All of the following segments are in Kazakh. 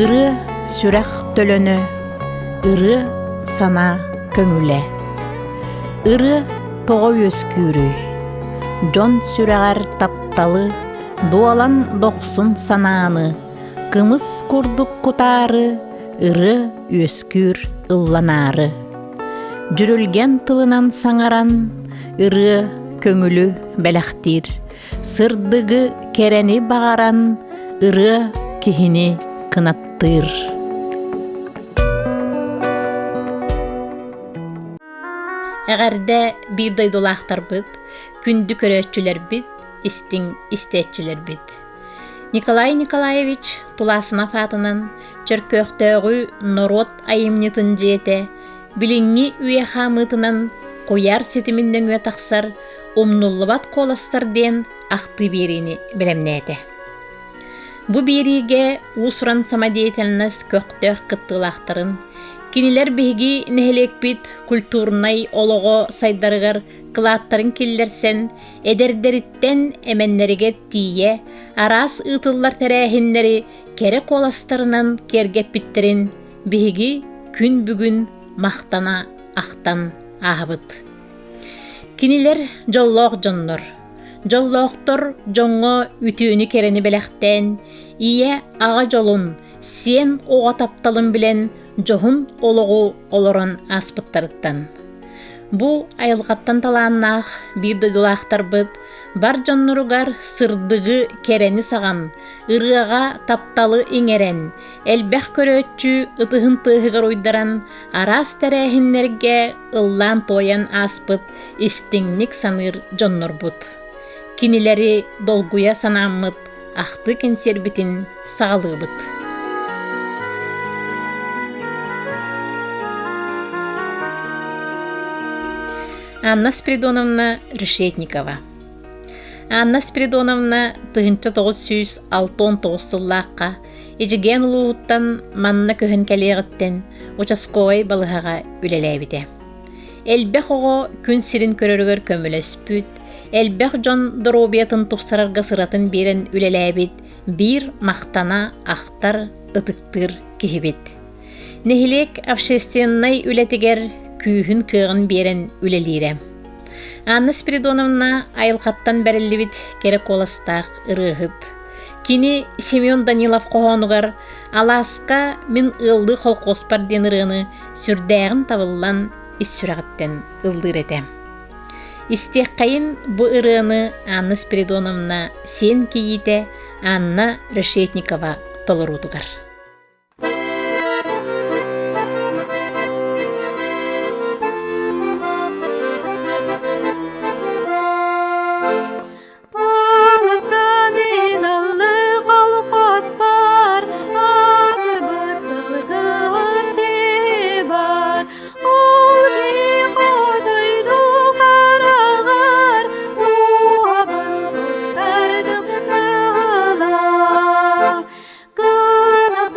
Ыры сүрәк төлөнө, ыры сана көңүле. Ыры тоҕо өскүүрү, жон сүрәгәр тапталы, дуалан доқсун санааны, кымыс курдук кутаары, ыры өскүүр ылланары. Жүрүлген тылынан саңаран, ыры көңүлү бәләхтир, сырдыгы керени бағаран, ыры кихини кынаттыр. Әгәрдә bir дайдулақтар бит, күнді көрөтчүлер бит, истиң истетчилер бит. Николай Николаевич Туласынов атынан чөркөктөгү народ айымнытын жете, билинги уяхамытынан кояр сетиминден өтақсар, умнуллыбат коластар ден ақты берини білемнеті. Бу бериге усуран самодеятельность көктөк кыттылақтарын, кинилер биги нехелек бит культурнай олого сайдарыгар кылааттарын киллерсен, эдердериттен эменнериге тие, арас ытыллар тәрәхиннери кере коластарынан кергеппиттерин биги күн бүгүн мақтана ақтан ахыбыт. Кинилер жоллоқ жоннор. Жоллоқтор жоңго үтүүнү керени белектен, ие ага жолун, сен оға тапталын билен жохун ологу олорон аспыттарыттан. Бу айылғаттан талааннах bir дойдулақтар быт, бар жонноругар сырдыгы керени саган, ырыага тапталы иңерен, элбэх көрөтчү ытыхын тыхыгар уйдаран, арас тәрәхиннерге ыллан тоян аспыт, истиңник саныр жоннор бут. Кинилери долгуя санаммыт, ахты кенсербитин сағалыбыт. Анна Спиридоновна Решетникова. Анна Спиридоновна 1969 сыллаққа ежеген ұлуғыттан манна көхін кәлеғіттен учасковай балығаға үлеләбіде. Әлбәқ оғы күн сирин көрөрігір көміліспүт, әлбәқ жон дұробиятын тұпсарарға сыратын берін үлеләбіт, бір мақтана ақтар ытықтыр кехібет. Нехилек общественнай үлетігер күйін кығын берін үлелейрем. Анна Спиридоновна айылқаттан бәрілібіт керек оластақ ырығыд. Кини Семен Данилов қоғануғар Аласка мен ылды қолқоспар ден ырығыны сүрдәғін табылан іс-сүрағыттен ылдыр етем. Истек қайын бұ ырығыны Анна Спиридоновна сен кейіте Анна Решетникова толырудығар. Gana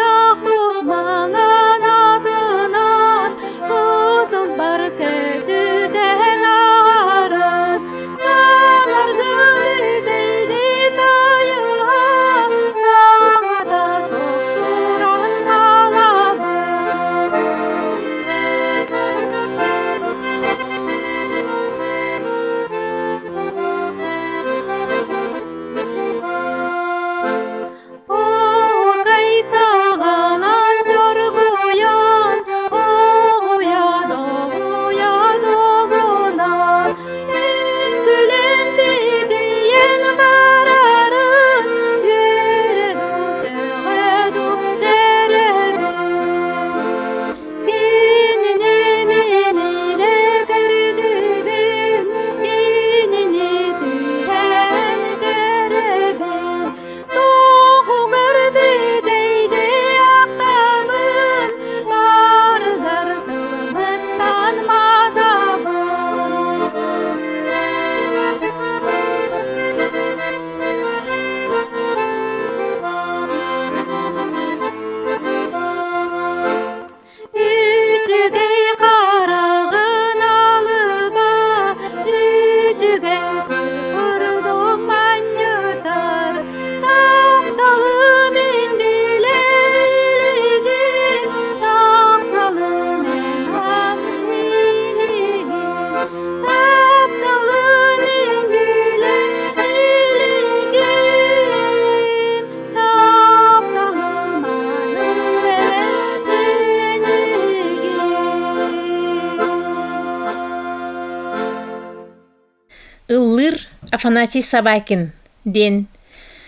Афанасий Собакин ден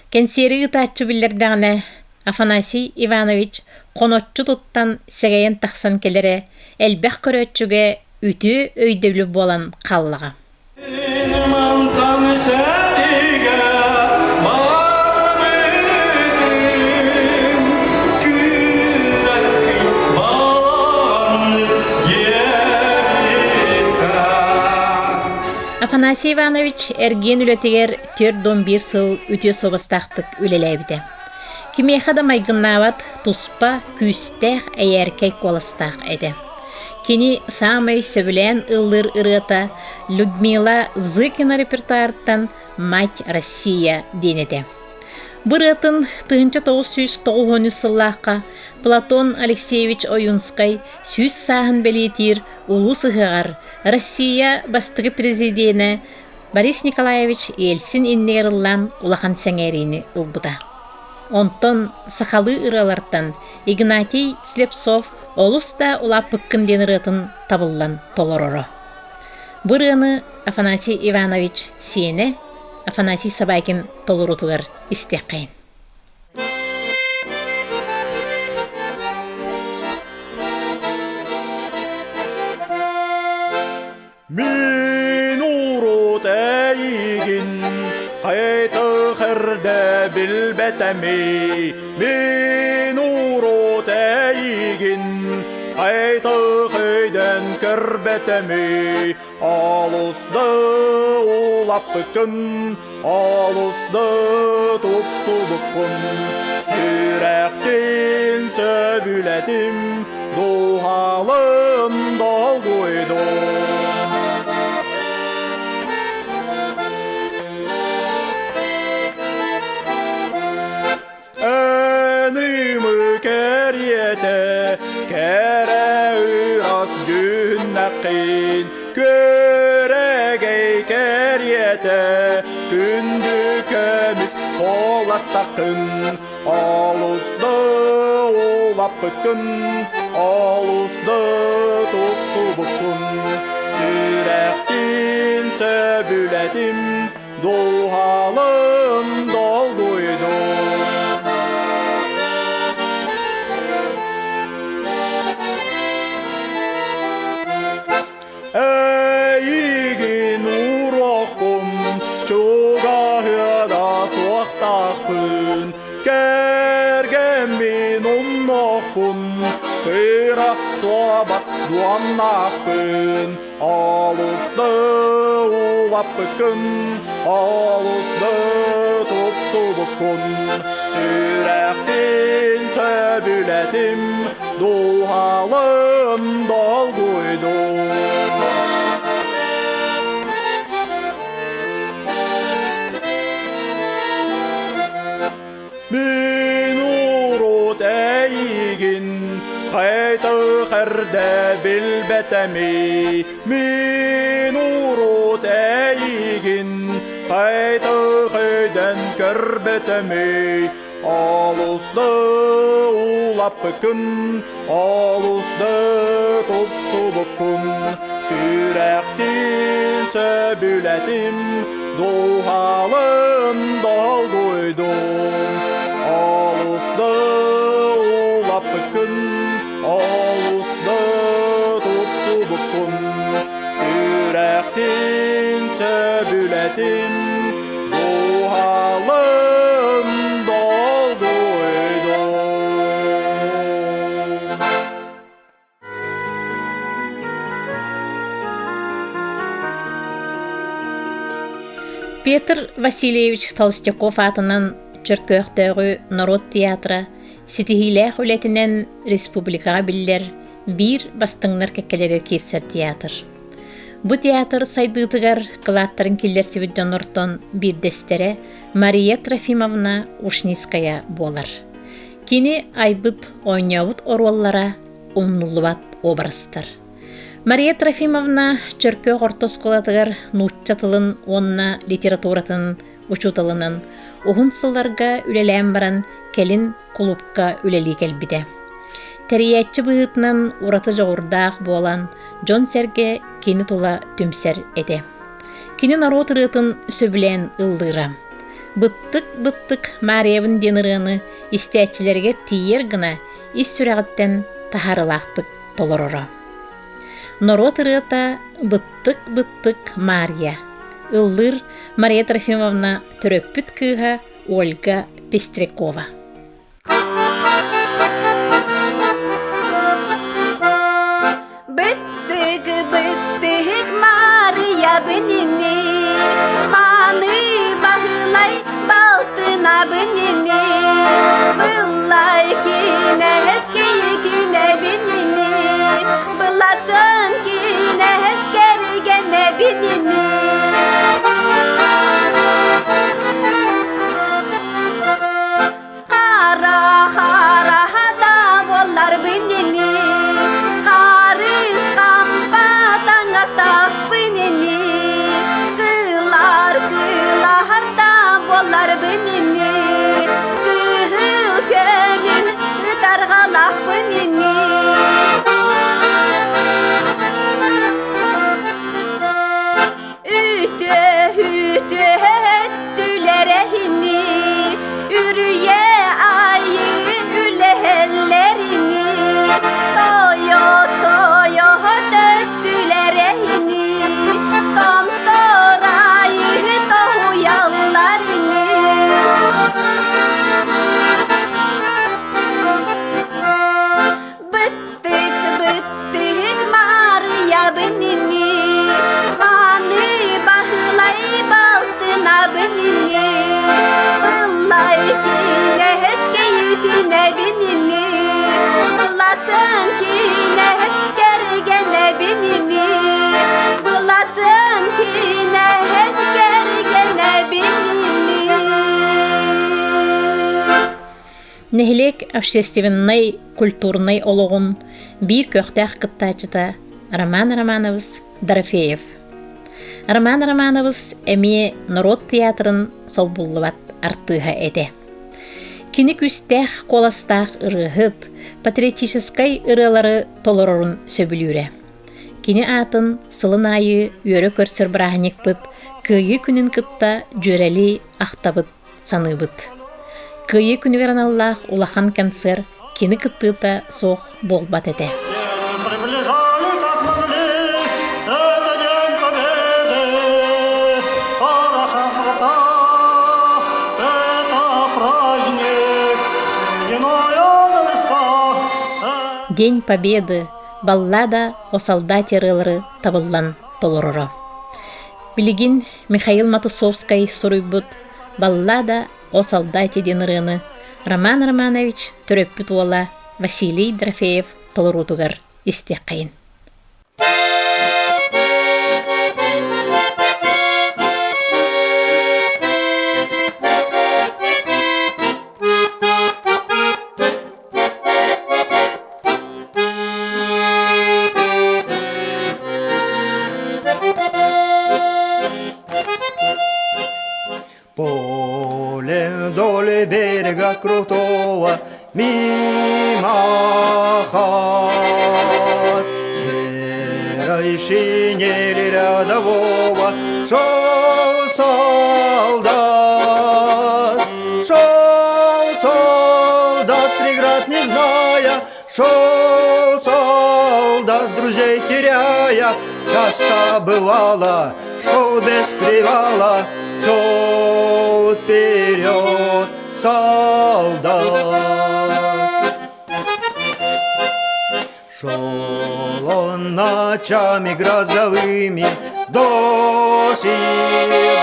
кенсери ытааччы билердәгенә Афанасий Иванович конотчу туттан сәгәйен тахсан келере әлбәх көрөтчүгә үтү өйдөлү болан қаллыға. Афанасий Иванович эрген үлетигер 4-11 сыл үтө собастақтық үлеләбіде. Кимейхада майгыннават туспа күстәх әйәркәй коластақ әді. Кені самай сөбілен ыллыр ырыта Людмила Зыкина репертуарттан «Мать Россия» денеді. Бір ытын 1990 сыллаққа Платон Алексеевич Оюнскай сүз сағын белетир улу сығығар Россия бастығы президені Борис Николаевич Елсин иннерылан улахан сәңеріні ұлбыда. Онтон сақалы ыралартан Игнатий Слепцов олуста улап пыққын деніретін табыллан толороро. Бір ыны Афанасий Иванович сені Афанасий Собакин толорутугар истеққайын. Min urut äigin, kaita härde bilbetami. Min urut äigin, kaita höiden körbetami. Alusda ulapkın, alusda tupsubukun. Sürektin söbületim, duhalım dolguydum. Önümü keriyete, kere üras cünnəqin. Köregey keriyete, kündükümüz kolastaqın. Alusda ulapkın, alusda tutsubukun. Sürektin söbületim, duhalım dolduydum. Äigin urohkun, çuga hyöda suohtahpyn. Kergemmin unnohkun, kıyra suobas duannahpyn. Alusda ulapkın, alusda tupsubukun. Sürektin söbületim, duhalım dolguydum. Min urut äigin, kaita härde bilbetami. Min urut äigin, kaita höiden körbetami. Alusda ulapkın, alusda tupsubukun. Sürektin söbületim, duhalım dolduydum. Alusda ulapkın, alusda tupsubukun. Sürektin söbületim, duhalım dolduydum. Петр Васильевич Толстяков атынан Чөркөктөгү Народ театры Ситихилэх үлетинен республикага биллер бир бастыңнар кекелери кесер театр. Бу театр сайдыытыгар кылааттарын киллерсибит жонортон бирдестере Мария Трофимовна Ушниская болар. Кини айбыт ойнябыт оруоллара умнулубат образтар. Мария Трофимовна Чөркөк ортосколатыгар нучча тылын онна литературатын учуталынан ухун сылларга үлелән баран келин клубка үлели келбиде. Териятчы быытынан ураты жоғырдаақ болан Жон Серге кини тула түмсер эде. Kini narot ырытын сөбілен ылдыра. Быттык Мариябын денырыны истәчилерге тиер гына ис сүрәгіттен тахарылақтык толорора. Нарот ырыта быттык Мария. Ылдыр Мария Трофимовна төрөппүт кыга Ольга Пестрякова. Быттык Мария бенини, маны бағылай балтына бенини, былай кине бенини, былатын кине эскергене бенини. Қара да болар бенини, Нехлек общественный, культурный ологун бир көктәк кыттачыта Роман Романович Дорофеев. Роман Романович эми народ театрын солбуллубат артыга эде. Кини күстәк коластак ырыгыт, патриотическай ырылары толорорун сөбүлүрэ. Кини атын сылын айы үйөрө көрсөр браханикпыт, кыйы күнүн кытта жөрели ахтабыт саныбыт. Кыйы күнү вераналлах улахан концерт кини кыттыта соқ болбат эте. День Победы, баллада о солдате рылары табыллан толороро. Билигин Михаил Матусовскай суруйбут баллада о солдате денырыны Роман Романович төрөппүт уола Василий Дорофеев толорутугар истеккайын. Поле вдоль берега крутого мимо хат, серой шинели рядового шел солдат, преград не зная, шел солдат, друзей теряя, часто бывало, шел без привала, шел вперед солдат. Шел он ночами грозовыми, дождь и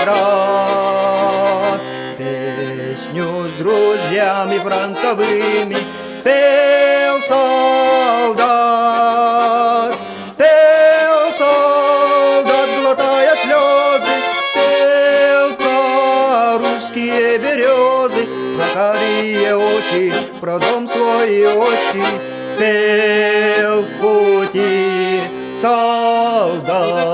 град, песню с друзьями фронтовыми пел солдат, глотая слезы, березы, про карие очи, про дом свой очи, пел в пути солдат.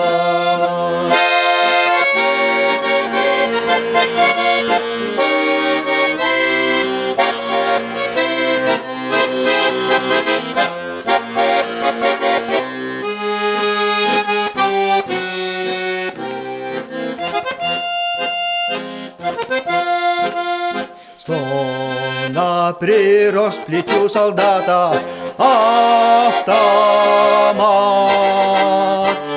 прирос к плечу солдата автомат.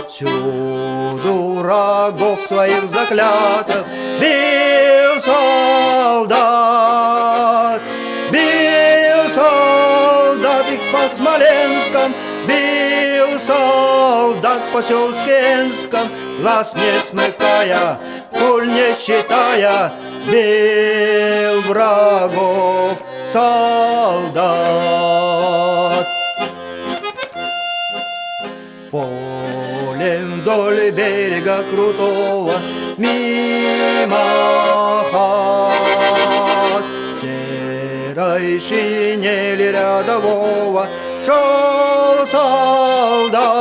Всюду врагов своих заклятых бил солдат. Бил солдат их по Смоленском, бил солдат по Селскинском, глаз не смыкая, пуль не считая, бил врагов солдат. Полем вдоль берега крутого мимо хат, серой шинели рядового шел солдат.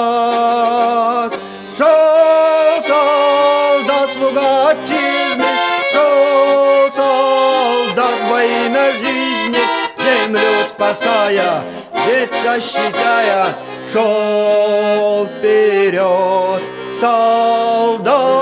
Шел солдат, слуга отчизны, шел солдат во имя жизни, землю спасая, ведь защищая, шел вперед солдат.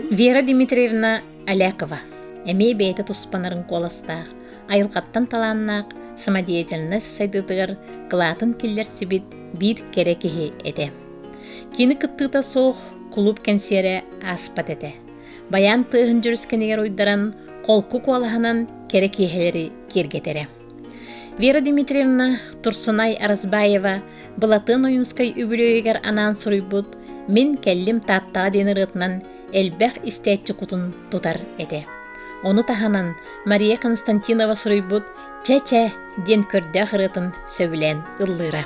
Вера Дмитриевна Алякова. Эмей бейті туспанарын коластақ, айылқаттан таланнақ, самодеятельность сайдыдығыр, қылатын келлер сибит бір керекеге еде. Кені күттіғта соқ, клуб консері аспат еде. Баян тығын жүріскенегер ойдаран, қолку қолағынан керекегелері кергетере. Вера Дмитриевна Турсунай Аразбаева Былатын ойынскай үбілөйгер анан сұрыйбыт, мен кәллім таттаға денір ытынан элбәқ истәтчі құтын тұтар еде. Оны таханан Мария Константинова сұрыйбыт, чә-чә ден көрді қырытын сөбілен ыллыра.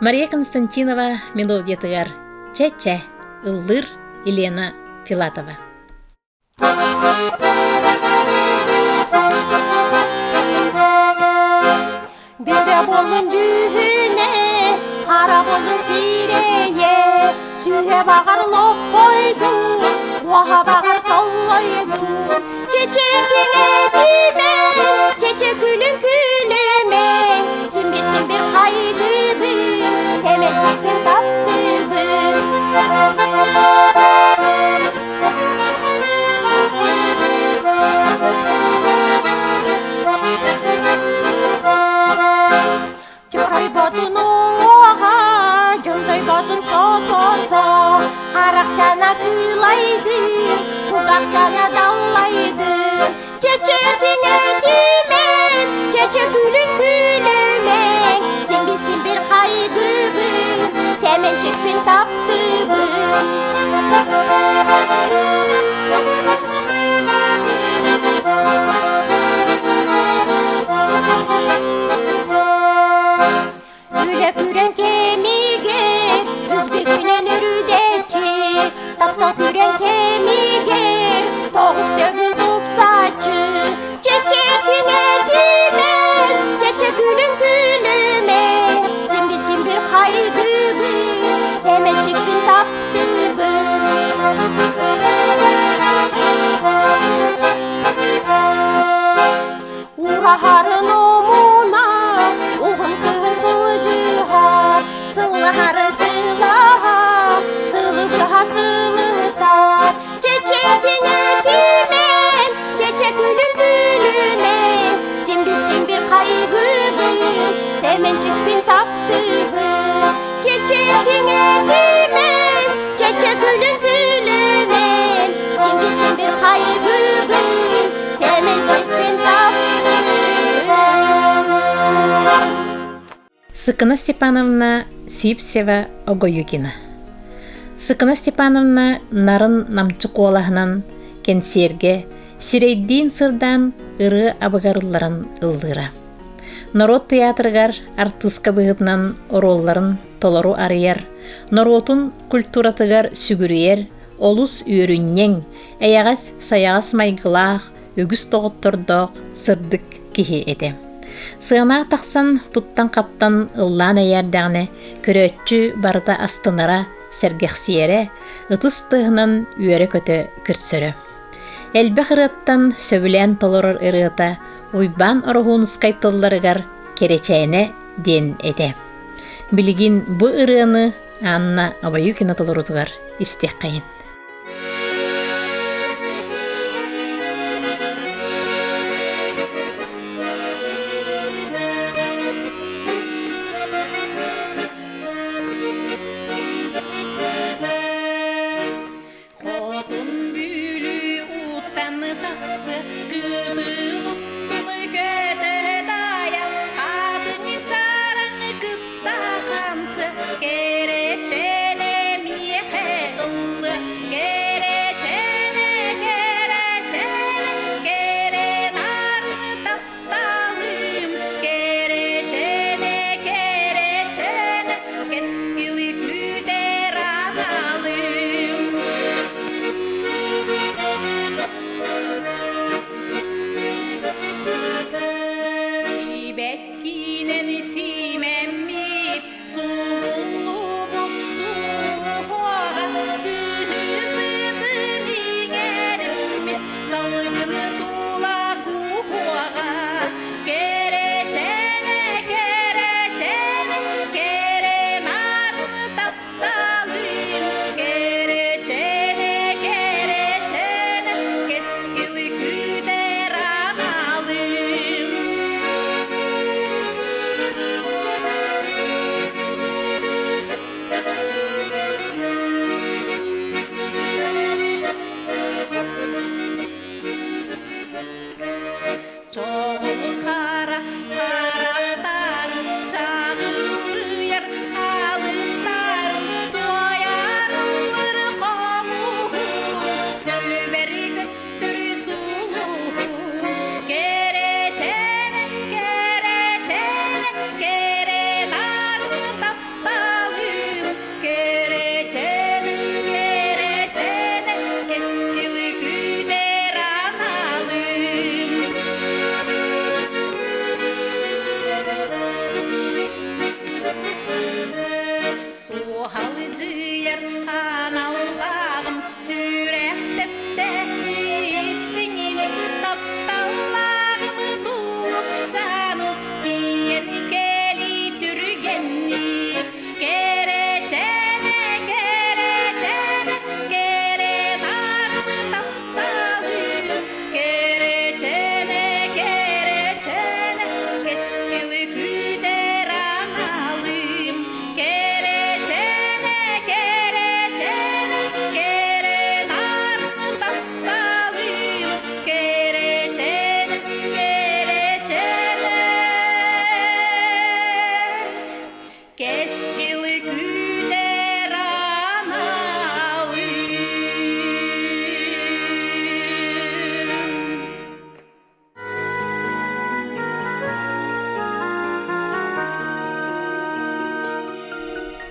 Мария Константинова мелодиятығар чә-чә ыллыр Елена Филатова. Беде болын жүхіне, қара болын сирeye, сүйе бағар лоп қойды, уаға бағар қаллайды. Чече теңе тимен, чече күлін күлімен, сімбесін бір қайды бір, семечекпен таптыр бір. Жорай ботын оға, жондай ботын сотота, қарақчана күлайды, құдақчана даллайды. Чече теңе тимен, чече күлін күлімен, сенбесін бір қайды бір, семенчекпен тапты бір. Күрен кемиге, үзбегінен үрдечі, тапта күрен кемиге, тоғыз төгіл тұпсачы. Чече теңе тимен, чече күлін күлімен, сенбесін бір қайды бір, семенчекпен тапты бір. Урахарын омуна, оғын күн сылжыға, сылыхарын сылаға, сылыға сылытар. Чече теңе тимен, чече күлін күлімен, сенбесін бір қайғы бір, семенчекпен тапты бір. Чече теңе тимен, чече күлін күлімен, сенбесін бір қайғы бір, семенчекпен тапты. Сыкына Степановна Сивсева Огоюкина. Сыкына Степановна нарын намчы қолағынан кенсерге сирейдин сырдан ыры абыгарыларын ылдыра. Народ театрыгар артыстка бұғытынан оролларын толору арыяр, норотун культуратыгар сүгүрүер, олус үйөрүннең, эягас саяғас майгылаах, үгіс тоғыттордоқ, сырдык кихи эте. Сыана тақсан туттан қаптан ыллан эйердәғне көрөтчү барыта астынара сәргәхсиере, ытыс тыһынан үйөрі көтө күрсөрі. Элбе қырыттан сөбілен толорор ырыта, уйбан орохуун скайтылларыгар керечәйне ден эте. Билигин бу ырыаны Анна Абаюкина толорутугар истеққайын.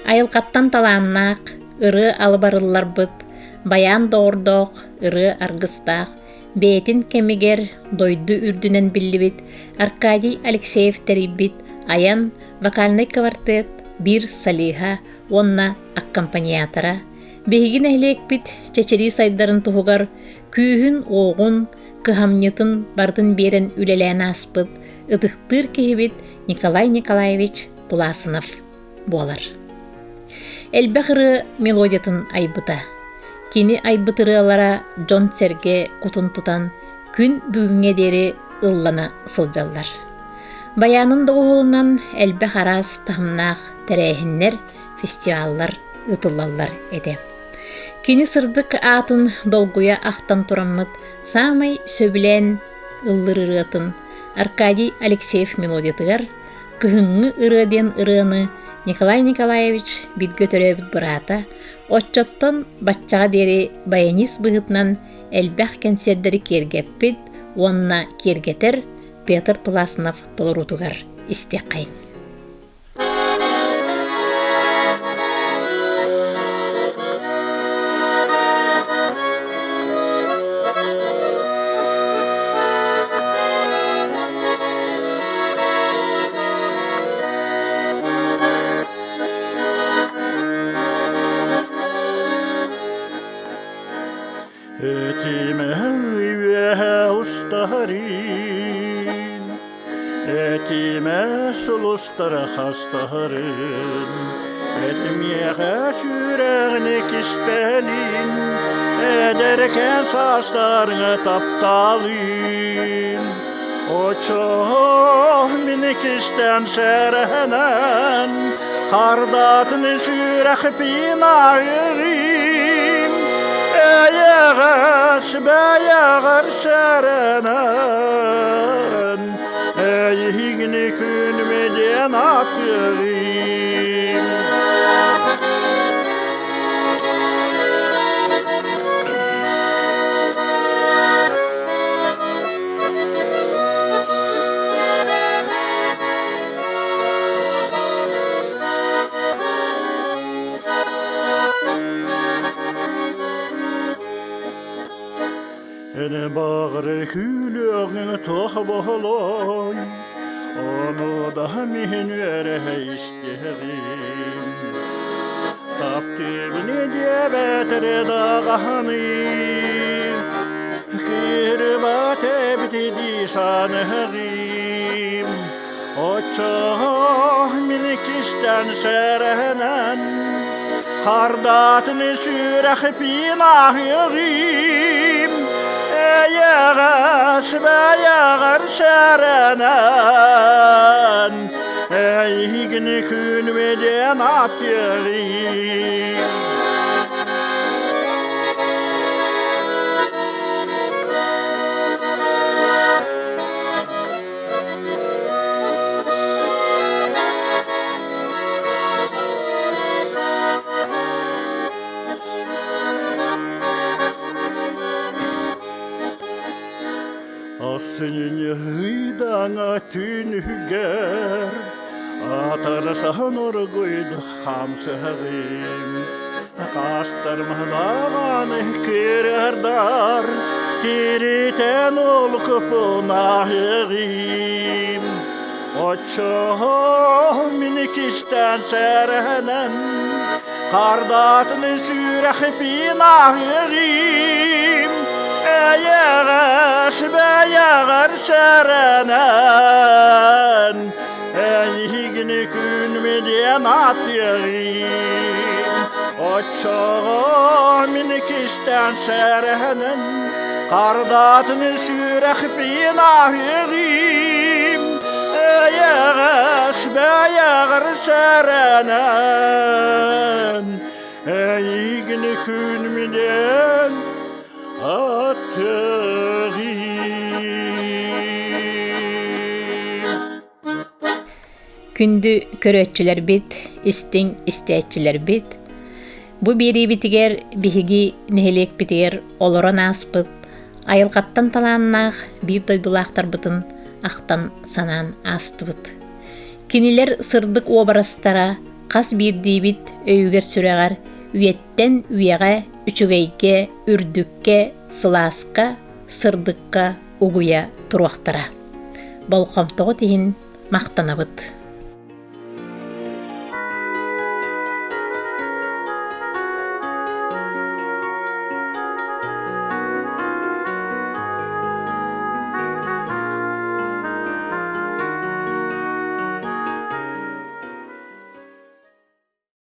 Айылқаттан таланнақ, ыры алыбарылар бұд, баян доордоқ, ыры аргыстақ, бетин кемигер дойду үрдүнен биллибит, Аркадий Алексеев терибит, аян вокальный квартет, бир салиха, онна аккомпаниатора, бейгин эхлек бит, чечери сайдарын туғығар, күйін оғын, кыхамнетін бардын берен үлелән аспыд, ытықтыр кехибит Николай Николаевич Туласынов болар. Элбәхыры мелодиятын айбыта. Кини айбытырылара Джон Серге кутун тутан күн бүгінге дері ыллана сылжаллар. Баянын доғылынан элбәх арас тахымнақ тәрәйхіннер, фестиваллар, ытылаллар еді. Кини сырдык атын долгуя ақтан тураммыт, самай сөбілен ыллырырытын Аркадий Алексеев мелодиятыгар, кыхыңы ырыден ырыны Николай Николаевич бидгөтөрөбүт бұрата, отчоттон баччаға дери баянис бұғытнан әлбәқ кәнсердері кергеппит, онна кергетер Петр Туласынов толорутугар истеқайын. Etime üye ustarin, etime sulustara hastarin, etmeye süreğine kistelin, ederken saçlarına taptalin. O çok minik isten serenen, kardatını sürek pinayırım. Yağar yağar serenen, yigni künmeden atırım. Ene bağrı külüğüne tohboloy, onu da min vere isterim. Taptibini diye betere dağını, kırbate bitidi sanırım. O çok minik isten serenen, kardatını sürek pinahırım. Yağar serenen, yigni künmeden atırım. Senin hıydana tünüger, atarsan orguydu kamsarım. Kastırmadan kirerdar, tiriten olup nahırım. O çok minik isten serenen, kardatını sürek pinahırım. Yağar serenen, yigni künmeden atırım. O çok minik isten serenen, kardatını sürek pinahırım. Yağar serenen, yigni künmeden atırım. Kündü körötçüler bit, istin isteççiler bit. Bu biri bitiger, bihigi nehelek bitiger, oloran aspıt. Ayılqattan talannak, bir doydulaqtar bıtın, aqtan sanan astıbıt. Kiniler sırdık obarastara, qas bir dibit öyüger süregar, üyetten üyeğe, üçügeyge, ürdükke, sılaska, sırdıkka, uguya turuaqtara. Bolqomtoğu tihin maqtanabıt.